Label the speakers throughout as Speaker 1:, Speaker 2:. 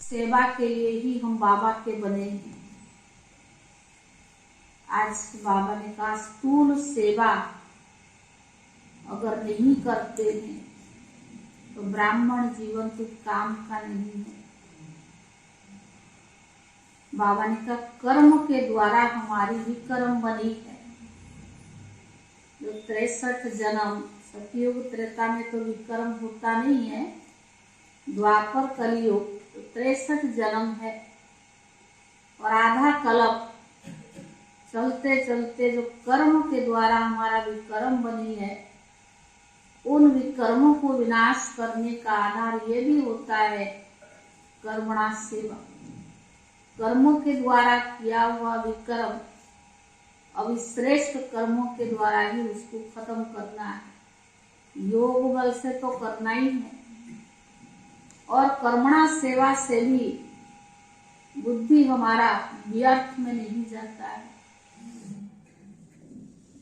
Speaker 1: सेवा के लिए ही हम बाबा के बने हैं। आज बाबा ने कहा स्थूल सेवा अगर नहीं करते हैं तो ब्राह्मण जीवन कुछ काम का नहीं है। बाबा ने कहा कर्म के द्वारा हमारी विक्रम बनी है। जो 63 जन्म, सतयुग त्रेता में तो विक्रम होता नहीं है, द्वापर कलयुग तो 63 जन्म है और आधा कल्प चलते चलते जो कर्म के द्वारा हमारा विक्रम बनी है, उन विकर्मों को विनाश करने का आधार ये भी होता है कर्मणा सेवा। कर्मों के द्वारा किया हुआ विक्रम अब श्रेष्ठ कर्मों के द्वारा ही उसको खत्म करना है। योग बल से तो करना ही है और कर्मणा सेवा से भी बुद्धि हमारा व्यर्थ में नहीं जाता है।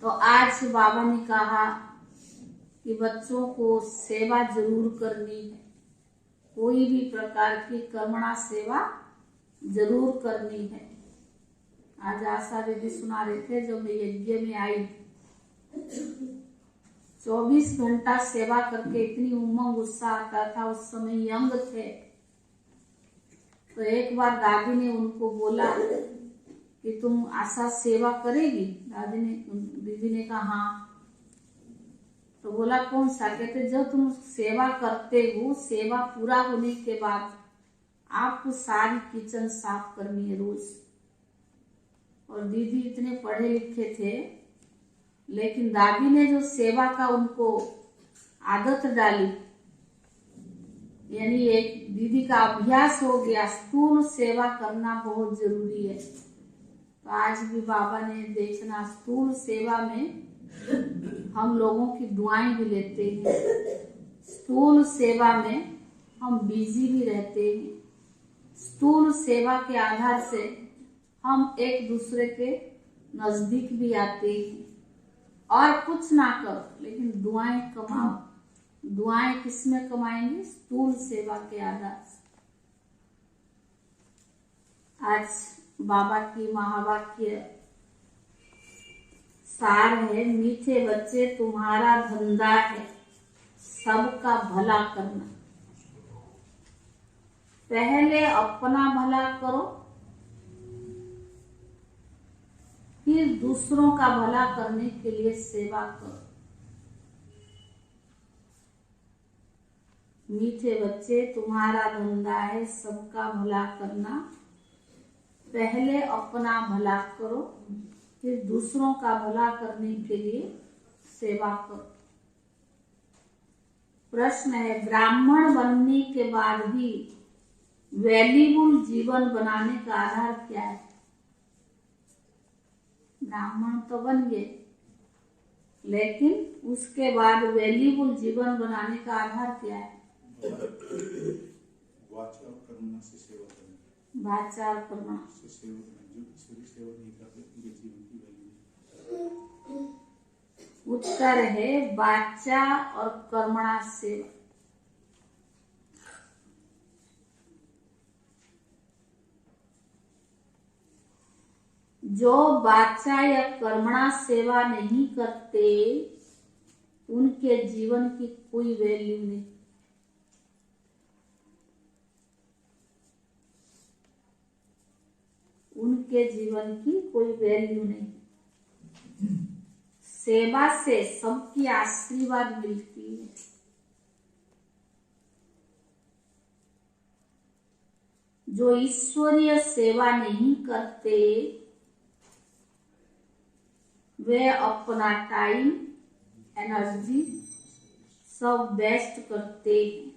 Speaker 1: तो आज बाबा ने कहा कि बच्चों को सेवा जरूर करनी है, कोई भी प्रकार की कर्मणा सेवा जरूर करनी है। आज आशा दीदी सुना रहे थे, जब मैं यज्ञ में आई 24 घंटा सेवा करके इतनी उमंग उत्साह आता था। उस समय यंग थे तो एक बार दादी ने उनको बोला कि तुम आशा सेवा करेगी? दीदी ने कहा हाँ। तो बोला कौन सा? कहते जब तुम सेवा करते हो, सेवा पूरा होने के बाद आपको सारी किचन साफ करनी है रोज। और दीदी इतने पढ़े लिखे थे, लेकिन दादी ने जो सेवा का उनको आदत डाली, यानी एक दीदी का अभ्यास हो गया, स्थूल सेवा करना बहुत जरूरी है। तो आज भी बाबा ने देखना स्थूल सेवा में हम लोगों की दुआएं भी लेते हैं, स्थूल सेवा में हम बिजी भी रहते हैं, स्थूल सेवा के आधार से हम एक दूसरे के नजदीक भी आते हैं। और कुछ ना करो लेकिन दुआएं कमाओ। दुआएं किसमें कमाएंगे? स्थूल सेवा के आधार से। आज बाबा की महावाक्य सार है, मीठे बच्चे तुम्हारा धंधा है सबका भला करना। पहले अपना भला करो, फिर दूसरों का भला करने के लिए सेवा करो। मीठे बच्चे तुम्हारा धंधा है सबका भला करना। पहले अपना भला करो, फिर दूसरों का भला करने के लिए सेवा करो। प्रश्न है, ब्राह्मण बनने के बाद भी वैल्यूबल जीवन बनाने का आधार क्या है? ब्राह्मण तो बन गए, लेकिन उसके बाद वैल्यूबल जीवन बनाने का आधार क्या है?
Speaker 2: वाचा और कर्मणा से सेवा करना।
Speaker 1: वाचा और कर्मणा
Speaker 2: से सेवा करना। जो सभी सेवा नहीं करते उनके जीवन की वैल्यू नहीं।
Speaker 1: उत्तर है वाचा और कर्मणा सेवा। जो वाचा या कर्मणा सेवा नहीं करते उनके जीवन की कोई वैल्यू नहीं। उनके जीवन की कोई वैल्यू नहीं। सेवा से सबकी आशीर्वाद मिलती है। जो ईश्वरीय सेवा नहीं करते वे अपना टाइम, एनर्जी सब वेस्ट करते हैं,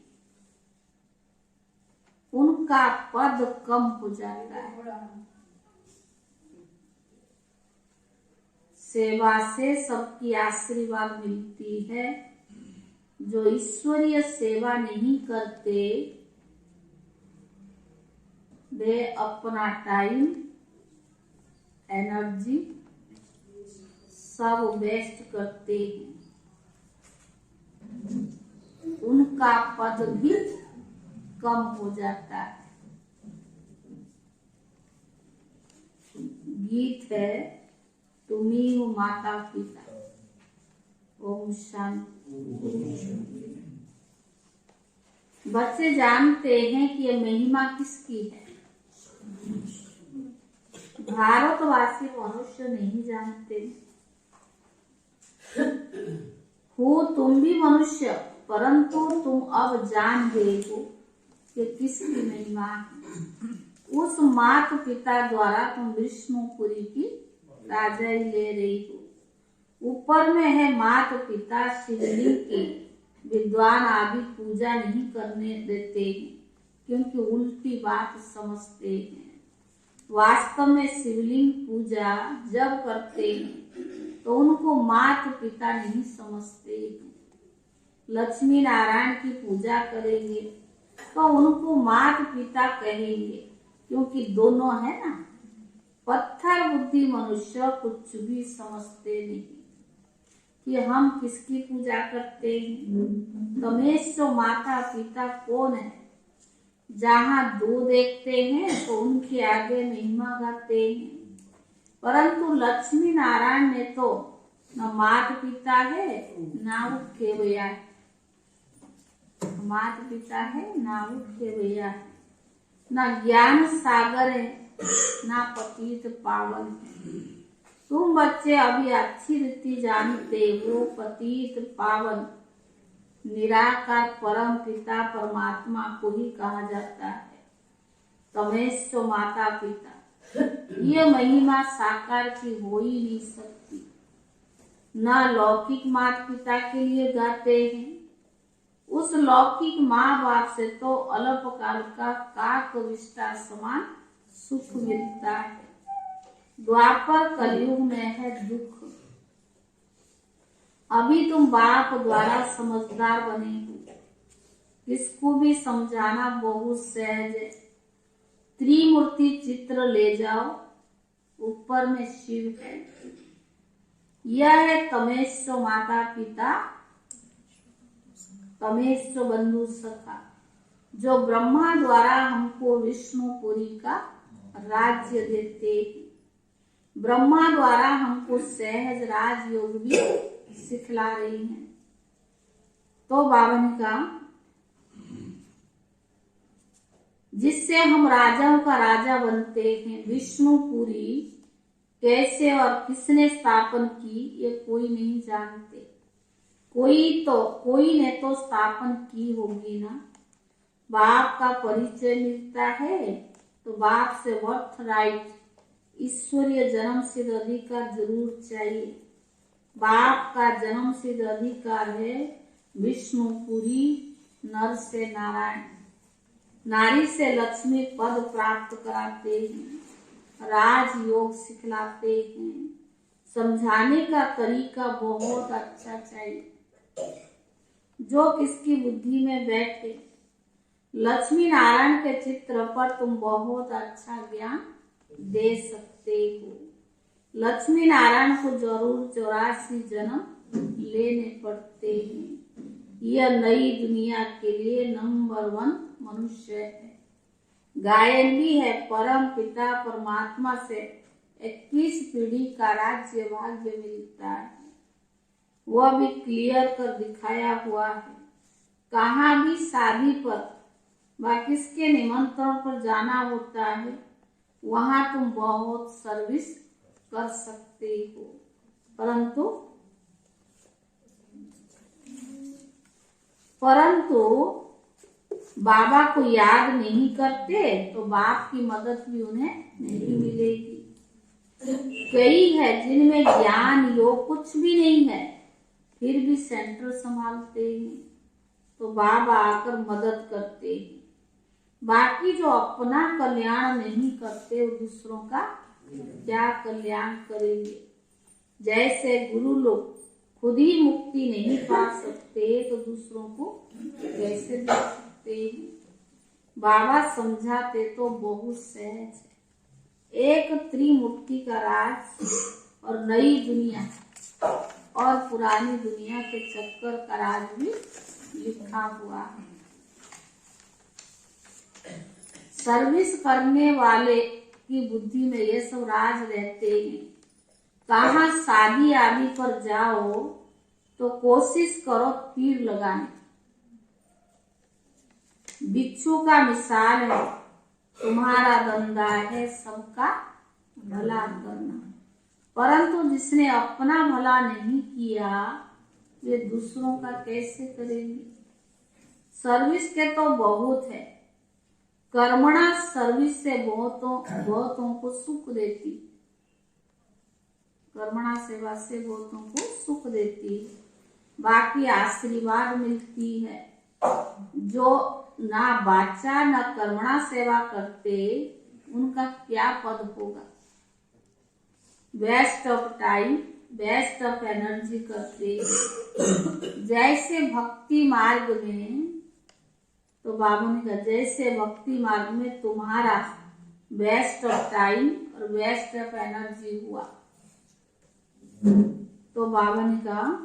Speaker 1: उनका पद कम हो जाता है। सेवा से सबकी आशीर्वाद मिलती है। जो ईश्वरीय सेवा नहीं करते वे अपना टाइम, एनर्जी सब वेस्ट करते हैं, उनका पद भी कम हो जाता है। गीत है, तुम्ही हो माता पिता। ओम शांति। बच्चे जानते हैं कि यह महिमा किसकी है? भारतवासी मनुष्य नहीं जानते। हो तुम भी मनुष्य, परंतु तुम अब जान गए हो कि किसकी महिमा है। उस माता पिता द्वारा तुम विष्णुपुरी की राजाई ले रही हो। ऊपर में है माता पिता शिवलिंग के विद्वान आदि पूजा नहीं करने देते हैं, क्योंकि उल्टी बात समझते हैं। वास्तव में शिवलिंग पूजा जब करते हैं तो उनको माता पिता नहीं समझते हैं। लक्ष्मी नारायण की पूजा करेंगे तो उनको माता पिता कहेंगे, क्योंकि दोनों है ना। पत्थर बुद्धि मनुष्य कुछ भी समझते नहीं कि हम किसकी पूजा करते हैं। तमेश्वर माता पिता कौन है? जहाँ दो देखते हैं तो उनके आगे महिमा गाते हैं, परंतु लक्ष्मी नारायण ने तो न माता पिता है ना उठे भैया है। माता पिता है ना उठे भैया है, ना ज्ञान सागर है ना पतित पावन है। तुम बच्चे अभी अच्छी रीति जानते हो, पतित पावन निराकार परम पिता परमात्मा को ही कहा जाता है। तमेश्वर माता पिता, ये महिमा साकार की हो ही नहीं सकती। न लौकिक माता पिता के लिए गाते हैं, उस लौकिक माँ बाप से तो अल्पकाल का काक विष्टा समान सुख मिलता है। द्वापर कलयुग में है दुख। अभी तुम बाप द्वारा समझदार बने हो। इसको भी समझाना बहुत सहज है। त्रिमूर्ति चित्र ले जाओ, ऊपर में शिव है। यह है तमेश्वर माता पिता, तमेश्वर बंधु सखा, जो ब्रह्मा द्वारा हमको विष्णुपुरी का राज्य देते हैं। ब्रह्मा द्वारा हमको सहज राजयोग भी सिखला रही हैं। तो बावन का जिससे हम राजाओं का राजा बनते हैं। विष्णुपुरी कैसे और किसने स्थापन की ये कोई नहीं जानते। कोई ने तो स्थापन की होगी ना। बाप का परिचय मिलता है तो बाप से बर्थ राइट ईश्वरीय जन्म सिद्ध अधिकार जरूर चाहिए। बाप का जन्म सिद्ध अधिकार है विष्णुपुरी, नर से नारायण, नारी से लक्ष्मी पद प्राप्त कराते हैं, राजयोग सिखलाते हैं। समझाने का तरीका बहुत अच्छा चाहिए, जो किसकी बुद्धि में बैठे। लक्ष्मी नारायण के चित्र पर तुम बहुत अच्छा ज्ञान दे सकते हो। लक्ष्मी नारायण को जरूर 84 जन्म लेने पड़ते हैं। यह नई दुनिया के लिए नंबर 1 मनुष्य है। गायन भी है, परम पिता परमात्मा से 21 पीढ़ी का राज्य भाग्य मिलता है। वह भी क्लियर कर दिखाया हुआ है। कहाँ भी शादी पर व किसके निमंत्रण पर जाना होता है, वहां तुम बहुत सर्विस कर सकते हो, परंतु बाबा को याद नहीं करते तो बाप की मदद भी उन्हें नहीं मिलेगी। कई है जिनमें ज्ञान योग कुछ भी नहीं है, फिर भी सेंटर संभालते हैं तो बाबा आकर मदद करते हैं। बाकी जो अपना कल्याण नहीं करते वो दूसरों का क्या कल्याण करेंगे। जैसे गुरु लोग खुद ही मुक्ति नहीं पा सकते तो दूसरों को कैसे दे सकते हैं। बाबा समझाते तो बहुत सहज है। एक त्रिमूर्ति का राज और नई दुनिया और पुरानी दुनिया के चक्कर का राज भी लिखा हुआ है। सर्विस करने वाले की बुद्धि में ये सब राज रहते हैं। कहाँ शादी आदि पर जाओ तो कोशिश करो तीर लगाने। बिच्छू का मिसाल है, तुम्हारा धंधा है सबका भला करना, परंतु जिसने अपना भला नहीं किया वे दूसरों का कैसे करेंगे। सर्विस के तो बहुत है, कर्मणा सर्विस से बहुतों को सुख देती, कर्मणा सेवा से बहुतों को सुख देती है, बाकी आशीर्वाद मिलती है। जो ना वाचा ना कर्मणा सेवा करते उनका क्या पद होगा। Waste of time, waste of energy करते। जैसे भक्ति मार्ग में, तो बाबू ने कहा जैसे भक्ति मार्ग में तुम्हारा वेस्ट ऑफ टाइम और वेस्ट ऑफ एनर्जी हुआ, तो बाबा ने कहा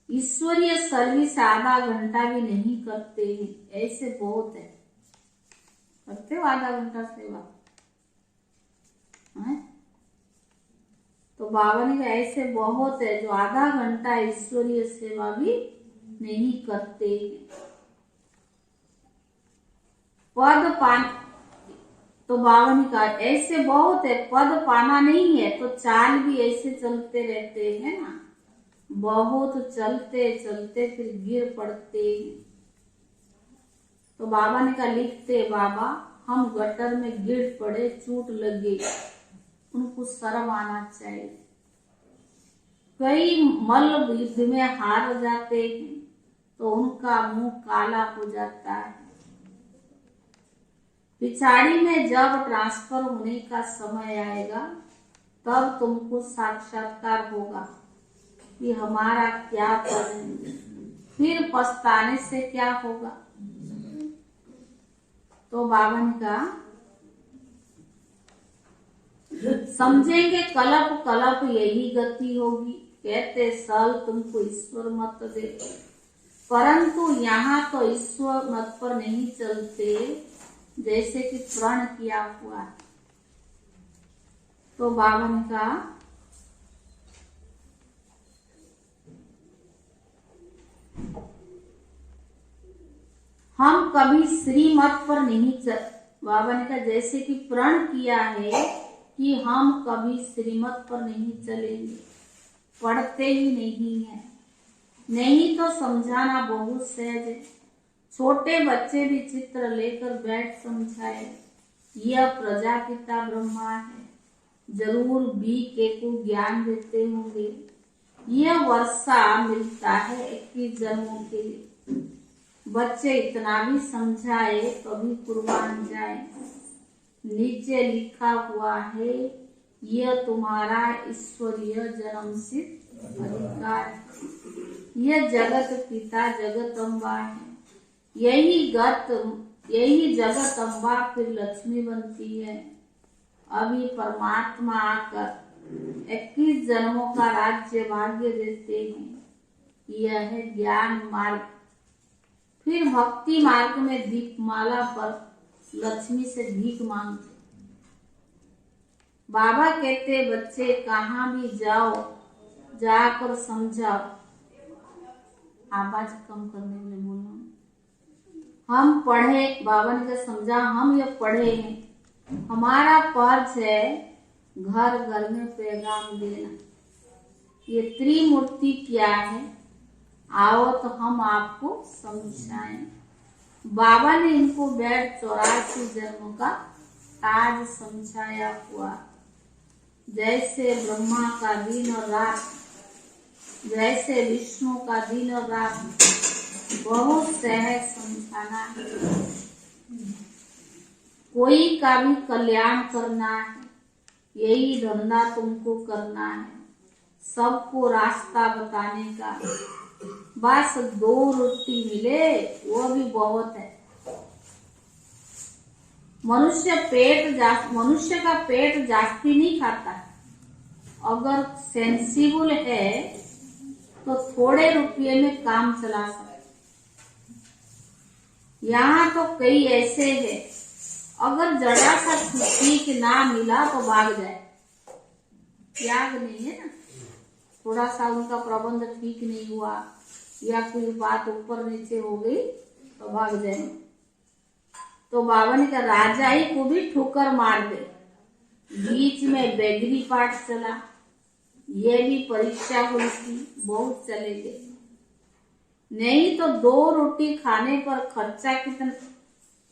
Speaker 1: ईश्वरीय सर्विस आधा घंटा भी नहीं करते हैं, ऐसे बहुत है। करते हो आधा घंटा सेवा है? तो बाबा ने कहा ऐसे बहुत है जो आधा घंटा ईश्वरीय सेवा भी नहीं करते हैं। पद पान, तो बाबा ने कहा ऐसे बहुत है, पद पाना नहीं है तो चाल भी ऐसे चलते रहते हैं ना, बहुत चलते चलते फिर गिर पड़ते हैं। तो बाबा ने कहा लिखते बाबा हम गटर में गिर पड़े, चोट लगे, उनको शर्म आना चाहिए। कई मल्ल युद्ध में हार जाते हैं तो उनका मुंह काला हो जाता है। पिछाड़ी में जब ट्रांसफर होने का समय आएगा तब तुमको साक्षात्कार होगा कि हमारा क्या पद है, फिर पछताने से क्या होगा। तो बाबा ने कहा समझेंगे कलप कलप यही गति होगी। कहते साल तुमको ईश्वर मत दे, परंतु यहाँ तो ईश्वर मत पर नहीं चलते, जैसे कि प्रण किया हुआ है। तो बाबा ने कहा हम कभी श्रीमत पर नहीं चल, बाबा ने कहा जैसे कि प्रण किया है कि हम कभी श्रीमत पर नहीं चलेंगे, पढ़ते ही नहीं है। नहीं तो समझाना बहुत सहज है, छोटे बच्चे भी चित्र लेकर बैठ समझाए यह प्रजापिता ब्रह्मा है, जरूर बीके को ज्ञान देते होंगे। यह वर्षा मिलता है 21 जन्मों के लिए। बच्चे इतना भी समझाए कभी कुर्बान जाए। नीचे लिखा हुआ है यह तुम्हारा ईश्वरीय जन्म सिद्ध अधिकार है। यह जगत पिता जगत अम्बा है, यही जगत अम्बा फिर लक्ष्मी बनती है। अभी परमात्मा आकर 21 जन्मों का राज्य भाग्य देते हैं। यह है ज्ञान मार्ग। फिर भक्ति मार्ग में दीपमाला पर लक्ष्मी से भीख मांगते। बाबा कहते बच्चे कहाँ भी जाओ जाकर समझाओ। आवाज कम करने के लिए बोलो। हम पढ़े, बाबा ने कहा समझा, हम ये पढ़े हैं, हमारा फर्ज है घर घर में पैगाम देना। ये त्रिमूर्ति क्या है, आओ तो हम आपको समझाएं। बाबा ने इनको बैठ 84 जन्मों का ताज समझाया हुआ। जैसे ब्रह्मा का दिन और रात, जैसे विष्णु का दिन और रात, बहुत सहज समझाना है। कोई का भी कल्याण करना है, यही धंधा तुमको करना है, सबको रास्ता बताने का। बस 2 रोटी मिले वो भी बहुत है। मनुष्य का पेट जास्ती नहीं खाता। अगर सेंसिबल है तो थोड़े रुपये में काम चला सकते। यहाँ तो कई ऐसे हैं अगर जरा सा ठीक ना मिला तो भाग जाए। त्याग नहीं है ना, थोड़ा सा उनका प्रबंध ठीक नहीं हुआ या कोई बात ऊपर नीचे हो गई तो भाग जाए। तो बाबा ने कहा राजा ही को भी ठोकर मार दे। बीच में बेगरी पाठ चला, ये भी परीक्षा हुई थी, बहुत चले गए। नहीं तो 2 रोटी खाने पर खर्चा कितना।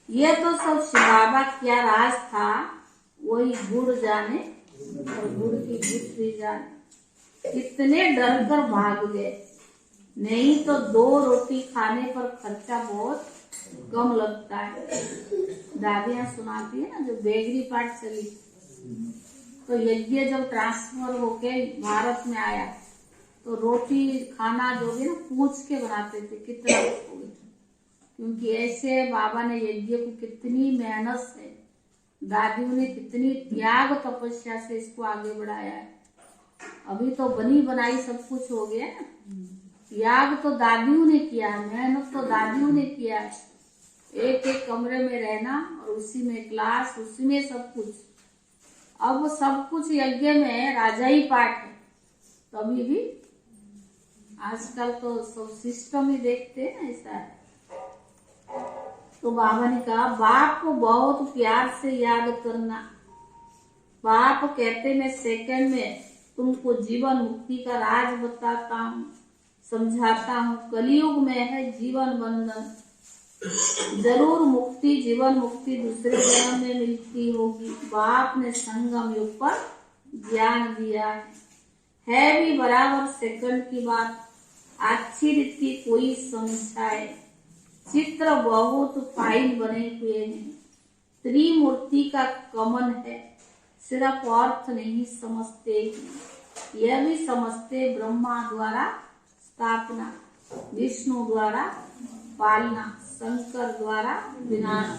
Speaker 1: ये तो सब बाबा क्या राज था, वही गुड़ जाने और गुड़ की गुठली जाने। कितने डर कर भाग गए। नहीं तो 2 रोटी खाने पर खर्चा बहुत कम लगता है। दादियां सुनाती है ना, जो बेगरी पाठ चली तो यज्ञ जब ट्रांसफर होके भारत में आया तो रोटी खाना जो भी ना पूछ के बनाते थे कितना हो गया, क्योंकि ऐसे बाबा ने यज्ञ को कितनी मेहनत से, दादियों ने कितनी त्याग तपस्या से इसको आगे बढ़ाया है। अभी तो बनी बनाई सब कुछ हो गया ना, त्याग तो दादियों ने किया, मेहनत तो दादियों ने किया। एक एक कमरे में रहना और उसी में क्लास, उसी में सब कुछ। अब सब कुछ यज्ञ में राजा ही पाठ है। तभी भी आजकल तो सब सिस्टम ही देखते हैं ना, ऐसा है। तो बाबा ने कहा बाप को बहुत प्यार से याद करना। बाप कहते मैं सेकंड में तुमको जीवन मुक्ति का राज बताता हूँ, समझाता हूँ। कलयुग में है जीवन बंधन, जरूर मुक्ति, जीवन मुक्ति दूसरे जन्म में मिलती होगी। बाप ने संगम युग पर ज्ञान दिया है भी बराबर सेकंड की बात। अच्छी रीति कोई समझाए, चित्र बहुत फाइन बने हुए हैं। त्रिमूर्ति का कमन है, सिर्फ अर्थ नहीं समझते, यह भी समझते ब्रह्मा द्वारा स्थापना, विष्णु द्वारा पालना, शंकर द्वारा विनाश।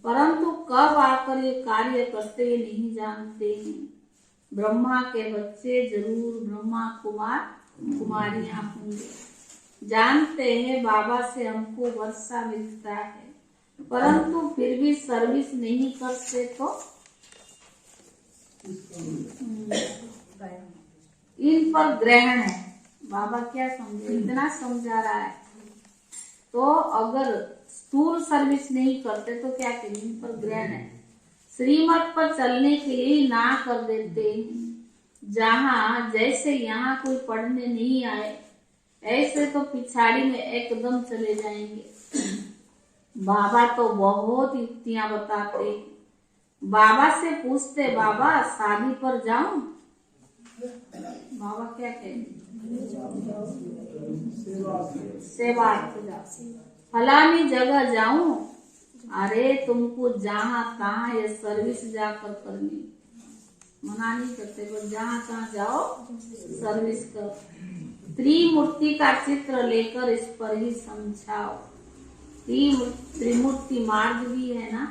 Speaker 1: परंतु कब आकर ये कार्य करते ये नहीं जानते हैं। ब्रह्मा के बच्चे जरूर ब्रह्मा कुमार कुमारियां होंगे। जानते हैं बाबा से हमको वर्षा मिलता है, परंतु फिर भी सर्विस नहीं करते तो इन पर ग्रहण है। बाबा क्या समझे, इतना समझा रहा है। तो अगर स्थूल सर्विस नहीं करते तो क्या करें, इन पर ग्रहण है। श्रीमत पर चलने के लिए ना कर देते हैं। जहाँ जैसे यहाँ कोई पढ़ने नहीं आए, ऐसे तो पिछाड़ी में एकदम चले जाएंगे। बाबा तो बहुत युक्तियां बताते। बाबा से पूछते बाबा शादी पर जाऊं, बाबा क्या कहेंगे, सेवा फलानी जगह जाऊं। अरे तुमको जहाँ तहाँ ये सर्विस जाकर करनी, मना नहीं करते, पर जहाँ तहाँ जाओ सर्विस करो। त्रिमूर्ति का चित्र लेकर इस पर ही समझाओ। त्रिमूर्ति मार्ग भी है ना,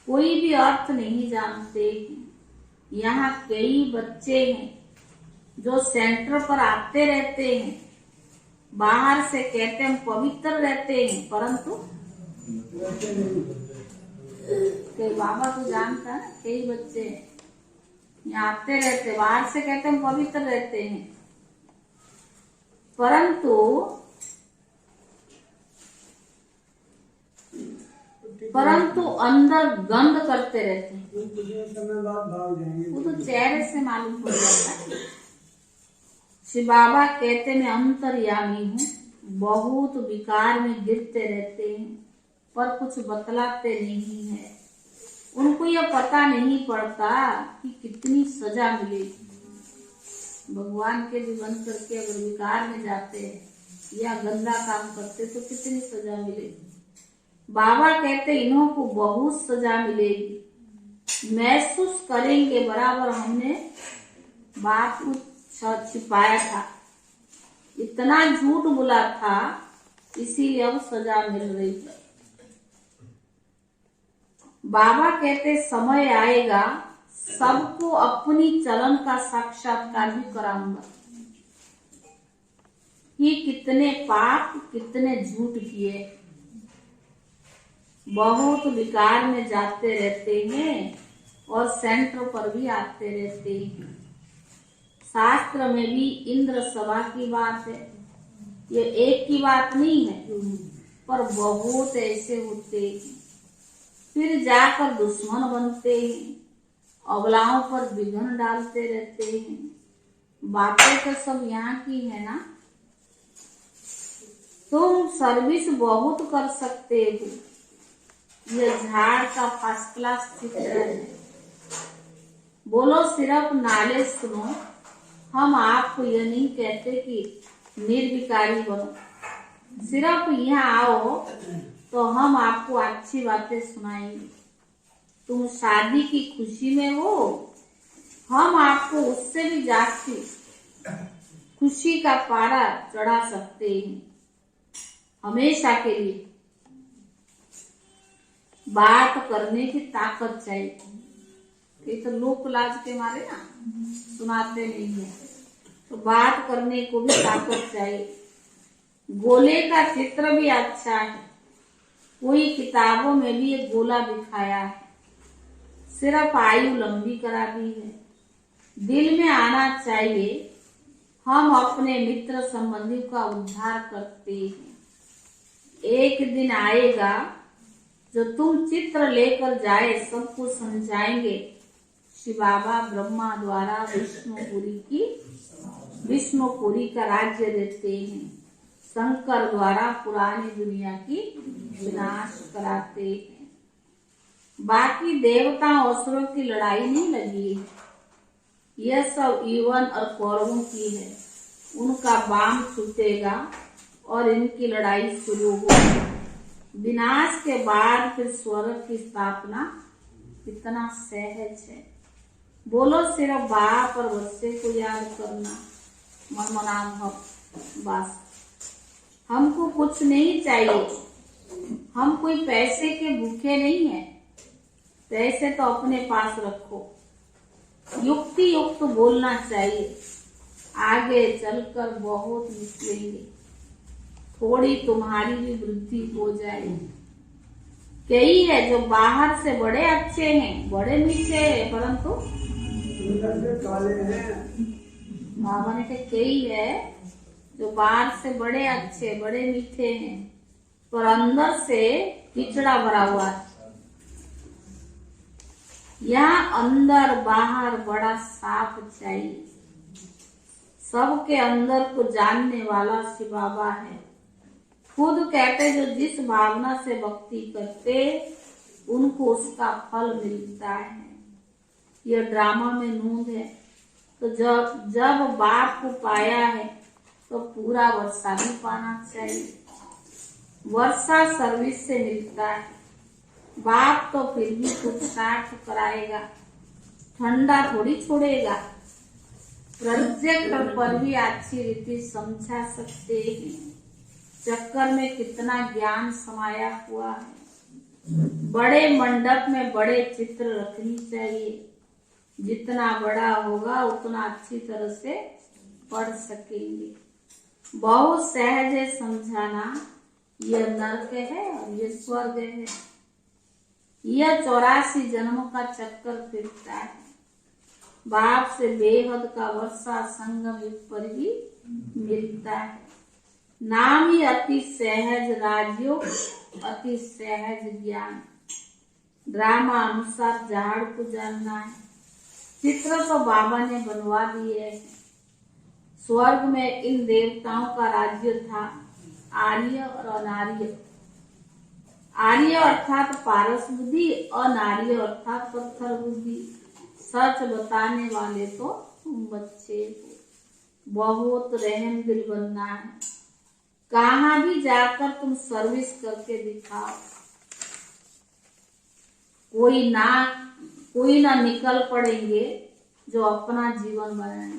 Speaker 1: कोई भी अर्थ नहीं जानते। यहाँ कई बच्चे हैं जो सेंटर पर आते रहते हैं, बाहर से कहते हैं पवित्र रहते हैं, परंतु कई बाबा को जानता है, कई बच्चे यहाँ आते रहते, बाहर से कहते हैं पवित्र रहते हैं, परंतु अंदर गंद करते रहते हैं। वो तो चेहरे से मालूम पड़ जाता है। श्री बाबा कहते मैं अंतर्यामी हूँ, बहुत विकार में गिरते रहते हैं, पर कुछ बतलाते नहीं है। उनको यह पता नहीं पड़ता कि कितनी सजा मिलेगी। भगवान के भी बन करके अगर विकार में जाते हैं या गंदा काम करते तो कितनी सजा मिलेगी। बाबा कहते इन्हों को बहुत सजा मिलेगी, महसूस करेंगे बराबर हमने बात को छिपाया था, इतना झूठ बोला था, इसीलिए अब सजा मिल रही है। बाबा कहते समय आएगा सबको अपनी चलन का साक्षात्कार भी कराऊंगा कि कितने पाप कितने झूठ किए। बहुत विकार में जाते रहते हैं और सेंटर पर भी आते रहते हैं। शास्त्र में भी इंद्र सभा की बात है, ये एक की बात नहीं है, पर बहुत ऐसे होते हैं, फिर जाकर दुश्मन बनते हैं, अबलाओं पर विघ्न डालते रहते हैं। बातें तो सब यहाँ की है ना। तुम सर्विस बहुत कर सकते हो, ये झाड़ का फर्स्ट क्लास चित्र है। बोलो सिर्फ नॉलेज सुनो, हम आपको ये नहीं कहते कि निर्विकारी बनो। सिर्फ यहाँ आओ तो हम आपको अच्छी बातें सुनाएंगे। तुम शादी की खुशी में हो, हम आपको उससे भी जाती खुशी का पारा चढ़ा सकते हैं हमेशा के लिए। बात करने की ताकत चाहिए, ये तो लोक लाज के मारे ना सुनाते नहीं है, तो बात करने को भी ताकत चाहिए। गोले का चित्र भी अच्छा है, कोई किताबों में भी एक गोला दिखाया है, सिर्फ आयु लंबी करा दी है। दिल में आना चाहिए, हम अपने मित्र संबंधियों का उद्धार करते हैं। एक दिन आएगा जो तुम चित्र लेकर जाए सबको समझाएंगे। शिव बाबा ब्रह्मा द्वारा विष्णुपुरी का राज्य देते हैं, शंकर द्वारा पुरानी दुनिया की विनाश कराते हैं। बाकी देवताओं असुरों की लड़ाई नहीं लगी है, यह सब यवन और कौरवों की है। उनका बाम छूटेगा और इनकी लड़ाई शुरू होगी। विनाश के बाद फिर स्वर्ग की स्थापना कितना सहज है। बोलो सिर्फ बाप और बच्चे को याद करना, मन मनाम हो बस। हमको कुछ नहीं चाहिए, हम कोई पैसे के भूखे नहीं हैं। पैसे तो अपने पास रखो, युक्ति युक्त बोलना चाहिए, आगे चलकर बहुत निकलेंगे, थोड़ी तुम्हारी भी वृद्धि हो जाएगी। कई है जो बाहर से बड़े अच्छे हैं, बड़े मीठे हैं, परंतु बाबा ने कहा कई है जो बाहर से बड़े अच्छे बड़े मीठे हैं, पर अंदर से कीचड़ा भरा हुआ है। यहाँ अंदर बाहर बड़ा साफ चाहिए। सबके अंदर को जानने वाला शिव बाबा है। खुद कहते जो जिस भावना से भक्ति करते उनको उसका फल मिलता है। यह ड्रामा में नूंद है। तो जब बाप को पाया है तो पूरा वर्षा भी पाना चाहिए। वर्षा सर्विस से मिलता है, बाप तो फिर भी कुछ साठ कराएगा, ठंडा थोड़ी छोड़ेगा। प्रोजेक्ट पर भी अच्छी रीति समझा सकते हैं। चक्कर में कितना ज्ञान समाया हुआ है। बड़े मंडप में बड़े चित्र रखनी चाहिए, जितना बड़ा होगा उतना अच्छी तरह से पढ़ सकेंगे। बहुत सहज है समझाना, यह नरक है और यह स्वर्ग है। यह 84 जन्मों का चक्कर फिरता है। बाप से बेहद का वर्षा संगम युग पर भी मिलता है। नाम ही अति सहज राजयोग, अति सहज ज्ञान। ड्रामा अनुसार झाड़ को जानना है। चित्र तो बाबा ने बनवा दिए है। स्वर्ग में इन देवताओं का राज्य था, आर्य और अनार्य। आर्य अर्थात पारस बुद्धि, अनार्य अर्थात पत्थर बुद्धि। सच बताने वाले तो तुम बच्चे हो। बहुत रहम दिल बनना है। कहाँ भी जाकर तुम सर्विस करके दिखाओ। कोई ना निकल पड़ेंगे जो अपना जीवन बनाए।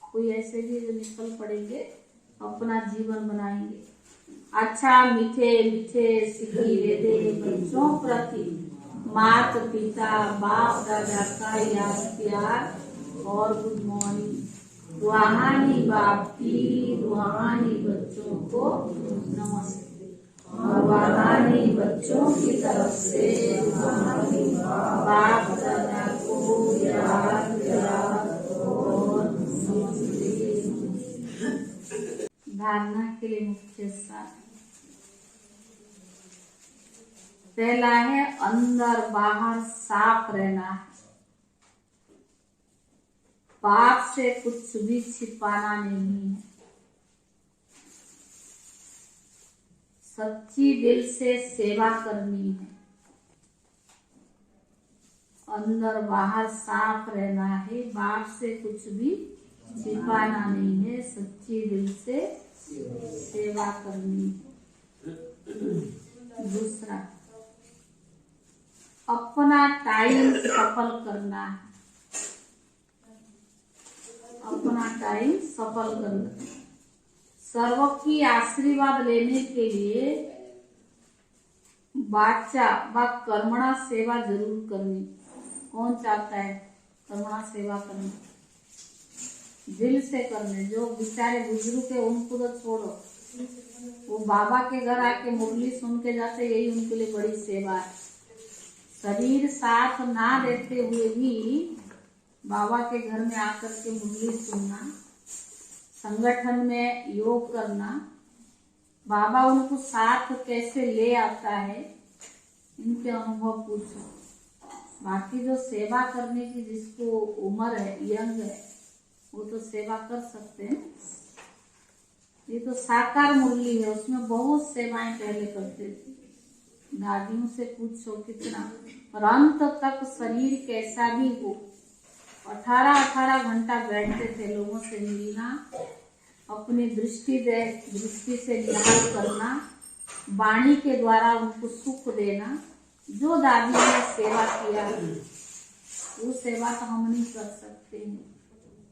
Speaker 1: कोई ऐसे भी जो निकल पड़ेंगे अपना जीवन बनाएंगे। अच्छा मीठे मीठे सीखी दे बच्चों प्रति माता पिता बाप दादा का याद प्यार और गुड मॉर्निंग। रूहानी बाप की रूहानी बच्चों को नमस्ते। और वहानी बच्चों की तरफ से बाप दादा को याद और धारणा के लिए मुख्य सार पहला है अंदर बाहर साफ रहना है। पाप से कुछ भी छिपाना नहीं है। सच्ची दिल से सेवा करनी है। अंदर बाहर साफ रहना है। बाप से कुछ भी छिपाना नहीं है। सच्ची दिल से सेवा करनी है। दूसरा, अपना टाइम सफल करना है। अपना टाइम सफल करना। सर्व की आशीर्वाद लेने के लिए वाचा व कर्मणा सेवा जरूर करनी। कौन चाहता है कर्मणा सेवा करना? दिल से करने। जो बेचारे बुजुर्ग है उनको तो छोड़ो, वो बाबा के घर आके मुरली सुन के जाते, यही उनके लिए बड़ी सेवा है। शरीर साथ ना देते हुए भी बाबा के घर में आकर के मुरली सुनना, संगठन में योग करना, बाबा उनको साथ कैसे ले आता है, इनके अनुभव पूछो। बाकी जो सेवा करने की जिसको उम्र है, यंग है, वो तो सेवा कर सकते हैं। ये तो साकार मुरली है, उसमें बहुत सेवाएं पहले करते थे। दादियों से पूछो कितना, और अंत तक शरीर कैसा भी हो 18 घंटा बैठते थे लोगों से मिलना, अपनी दृष्टि से निहाल करना, वाणी के द्वारा उनको सुख देना। जो दादियों ने सेवा किया वो सेवा तो हम नहीं कर सकते हैं।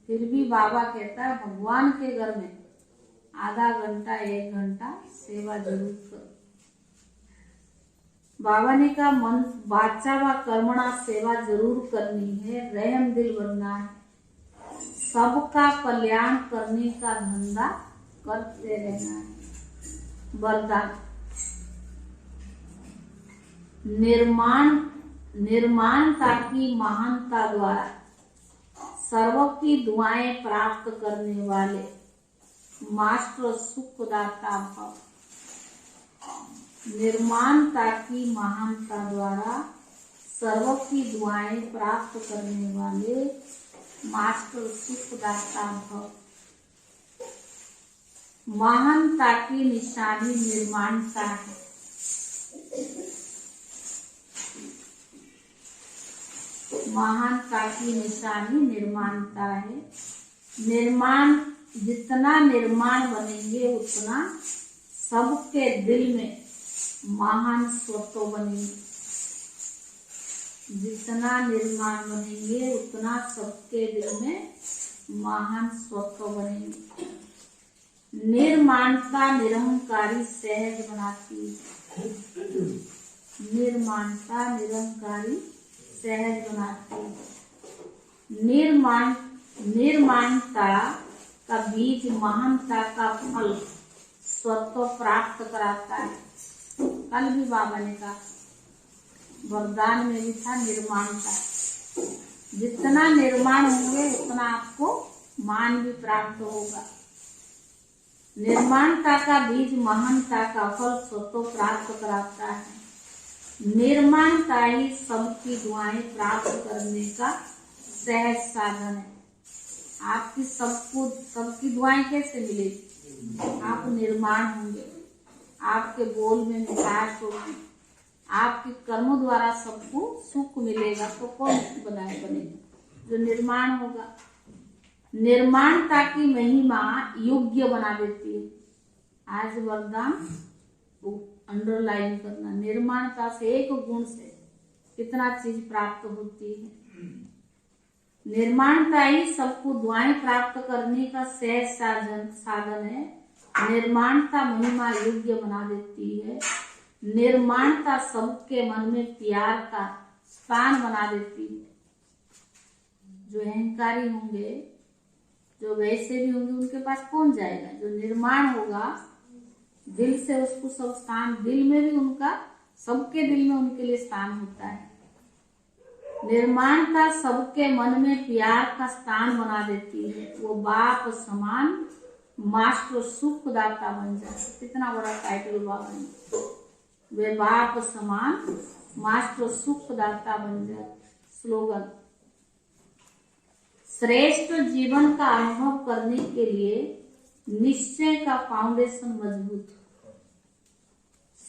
Speaker 1: फिर भी बाबा कहता है भगवान के घर में आधा घंटा 1 घंटा सेवा जरूर करो। बाबा ने कहा मन वाचा व कर्मणा सेवा जरूर करनी है। रहम दिल बनना है। सबका कल्याण करने का धंधा करते रहना है। वरदान, निर्माणता की महानता द्वारा सर्व की दुआएं प्राप्त करने वाले मास्टर सुखदाता भव। निर्माणता की महानता द्वारा सर्व की दुआएं प्राप्त करने वाले मास्टर सुखदाता भव। महानता की निशानी निर्माणता है। महानता की निशानी निर्माणता है। निर्माण, जितना निर्माण बनेंगे उतना सबके दिल में महान स्वत्व बनेंगे। जितना निर्माण बनेंगे उतना सबके दिल में महान स्वत्व बनेंगे। निर्माणता निरहंकारी सहज बनाती है। निर्माणता निरहंकारी सहज बनाती है। निर्माणता का बीज महानता का फल स्वत्व प्राप्त कराता है। कल भी बाबा ने कहा, वरदान में भी था निर्माणता। जितना निर्माण होंगे उतना आपको मान भी प्राप्त होगा। निर्माणता का बीज महानता का फल स्वत्व प्राप्त कराता है। निर्माणता ही सबकी दुआएं प्राप्त करने का सहज साधन है। आपकी सबकी दुआएं कैसे मिलेगी? आप निर्माण होंगे, आपके बोल में मिठास होगी, आपके कर्मों द्वारा सबको सुख मिलेगा। तो कौन बनेगा? जो निर्माण होगा। निर्माणता की महिमा योग्य बना देती है। आज वरदान अंडरलाइन करना, निर्माणता से एक गुण से कितना चीज प्राप्त होती है। निर्माणता ही सबको दुआएं प्राप्त करने का सहज साधन है। निर्माणता महिमा योग्य बना देती है। निर्माणता सबके मन में प्यार का स्थान बना देती है। जो अहंकारी होंगे, जो वैसे भी होंगे, उनके पास कौन जाएगा? जो निर्माण होगा दिल से उसको सब स्थान, दिल में भी उनका, सबके दिल में उनके लिए स्थान होता है। निर्माणता सबके मन में प्यार का स्थान बना देती है। वो बाप समान मास्टर सुखदाता बन जाए। कितना बड़ा टाइटल बाबा ने, वे बाप समान मास्टर सुखदाता बन जाए। स्लोगन, श्रेष्ठ जीवन का अनुभव करने के लिए निश्चय का फाउंडेशन मजबूत।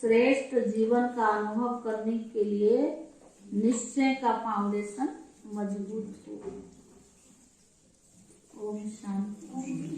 Speaker 1: श्रेष्ठ जीवन का अनुभव करने के लिए निश्चय का फाउंडेशन मजबूत हो। ओम शांति।